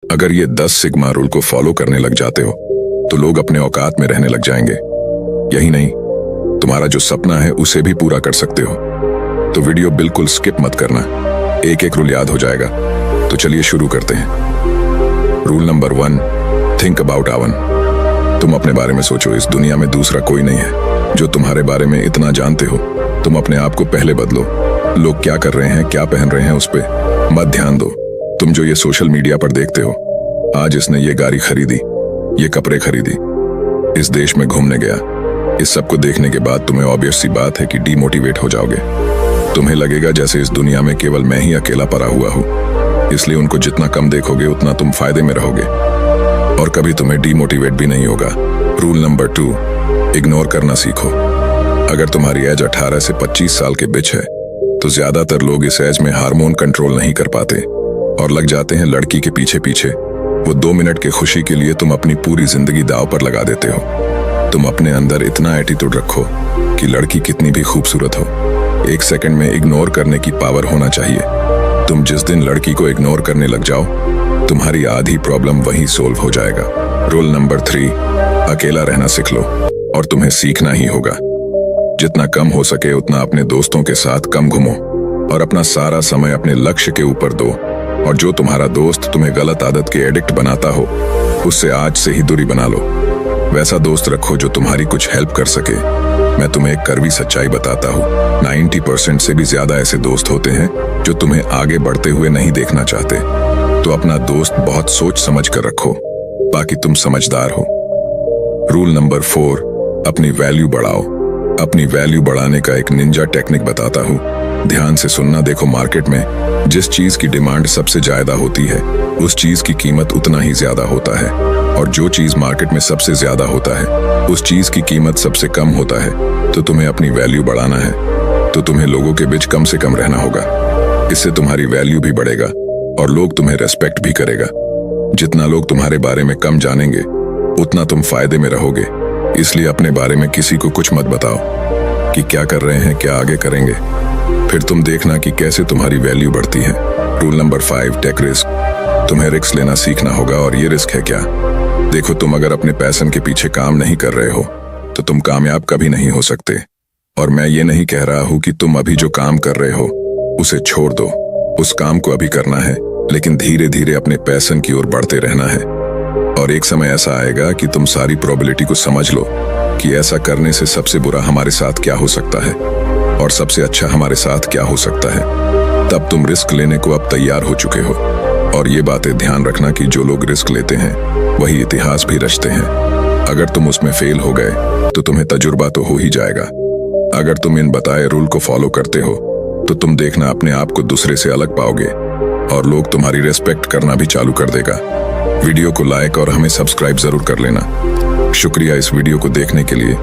अगर ये 10 sigma rule को फॉलो करने लग जाते हो तो लोग अपने औकात में रहने लग जाएंगे। यही नहीं, तुम्हारा जो सपना है उसे भी पूरा कर सकते हो। तो वीडियो बिल्कुल स्किप मत करना, एक एक रूल याद हो जाएगा। तो चलिए शुरू करते हैं। रूल नंबर 1, थिंक अबाउट आवन। तुम अपने बारे में सोचो, इस दुनिया में दूसरा कोई नहीं है जो तुम्हारे बारे में इतना जानते हो। तुम अपने आप को पहले बदलो। लोग क्या कर रहे हैं, क्या पहन रहे हैं, उस पर मत ध्यान दो। तुम जो ये सोशल मीडिया पर देखते हो, आज इसने ये गाड़ी खरीदी, ये कपड़े खरीदी, इस देश में घूमने गया, इस सब को देखने के बाद तुम्हें ऑब्वियस सी बात है कि डीमोटिवेट हो जाओगे। तुम्हें लगेगा जैसे इस दुनिया में केवल मैं ही अकेला पड़ा हुआ हूँ। इसलिए उनको जितना कम देखोगे उतना तुम फायदे में रहोगे और कभी तुम्हें डीमोटिवेट भी नहीं होगा। रूल नंबर 2, इग्नोर करना सीखो। अगर तुम्हारी एज 18 से 25 साल के बीच है तो ज्यादातर लोग इस एज में हार्मोन कंट्रोल नहीं कर पाते और लग जाते हैं लड़की के पीछे पीछे। वो 2 मिनट की खुशी के लिए तुम अपनी पूरी जिंदगी दांव पर लगा देते हो। तुम अपने अंदर इतना एटीट्यूड रखो कि लड़की कितनी भी खूबसूरत हो, 1 सेकंड में इग्नोर करने की पावर होना चाहिए। तुम जिस दिन लड़की को इग्नोर करने लग जाओ, तुम्हारी आधी प्रॉब्लम वहीं सोल्व हो जाएगा। रूल नंबर 3, अकेला रहना सीख लो और तुम्हें सीखना ही होगा। जितना कम हो सके उतना अपने दोस्तों के साथ कम घूमो और अपना सारा समय अपने लक्ष्य के ऊपर दो। और जो तुम्हारा दोस्त तुम्हें गलत आदत के एडिक्ट बनाता हो, उससे आज से ही दूरी बना लो। वैसा दोस्त रखो जो तुम्हारी कुछ हेल्प कर सके। मैं तुम्हें एक कड़वी सच्चाई बताता हूँ, 90% से भी ज्यादा ऐसे दोस्त होते हैं जो तुम्हें आगे बढ़ते हुए नहीं देखना चाहते। तो अपना दोस्त बहुत सोच समझ कर रखो, बाकी तुम समझदार हो। रूल नंबर 4, अपनी वैल्यू बढ़ाओ। अपनी वैल्यू बढ़ाने का एक निंजा टेक्निक बताता हूँ, ध्यान से सुनना। देखो, मार्केट में जिस चीज की डिमांड सबसे ज्यादा होती है उस चीज की कीमत उतना ही ज्यादा होता है, और जो चीज मार्केट में सबसे ज्यादा होता है उस चीज की कीमत सबसे कम होता है। तो तुम्हें अपनी वैल्यू बढ़ाना है तो तुम्हें लोगों के बीच कम से कम रहना होगा। इससे तुम्हारी वैल्यू भी बढ़ेगा और लोग तुम्हें रेस्पेक्ट भी करेगा। जितना लोग तुम्हारे बारे में कम जानेंगे उतना तुम फायदे में रहोगे। इसलिए अपने बारे में किसी को कुछ मत बताओ कि क्या कर रहे हैं, क्या आगे करेंगे, फिर तुम देखना कि कैसे तुम्हारी वैल्यू बढ़ती है। Rule number 5, take risk. तुम्हें रिस्क लेना सीखना होगा। और ये रिस्क है क्या? देखो, तुम अगर अपने पैशन के पीछे काम नहीं कर रहे हो तो तुम कामयाब कभी नहीं हो सकते। और मैं ये नहीं कह रहा हूँ कि तुम अभी जो काम कर रहे हो उसे छोड़ दो। उस काम को अभी करना है, लेकिन धीरे धीरे अपने पैशन की ओर बढ़ते रहना है। और एक समय ऐसा आएगा कि तुम सारी प्रोबेबिलिटी को समझ लो कि ऐसा करने से सबसे बुरा हमारे साथ क्या हो सकता है और सबसे अच्छा हमारे साथ क्या हो सकता है। तब तुम रिस्क लेने को अब तैयार हो चुके हो। और ये बातें ध्यान रखना कि जो लोग रिस्क लेते हैं वही इतिहास भी रचते हैं। अगर तुम उसमें फेल हो गए तो तुम्हें तजुर्बा तो हो ही जाएगा। अगर तुम इन बताए रूल को फॉलो करते हो तो तुम देखना अपने आप को दूसरे से अलग पाओगे और लोग तुम्हारी रेस्पेक्ट करना भी चालू कर देगा। वीडियो को लाइक और हमें सब्सक्राइब जरूर कर लेना। शुक्रिया इस वीडियो को देखने के लिए।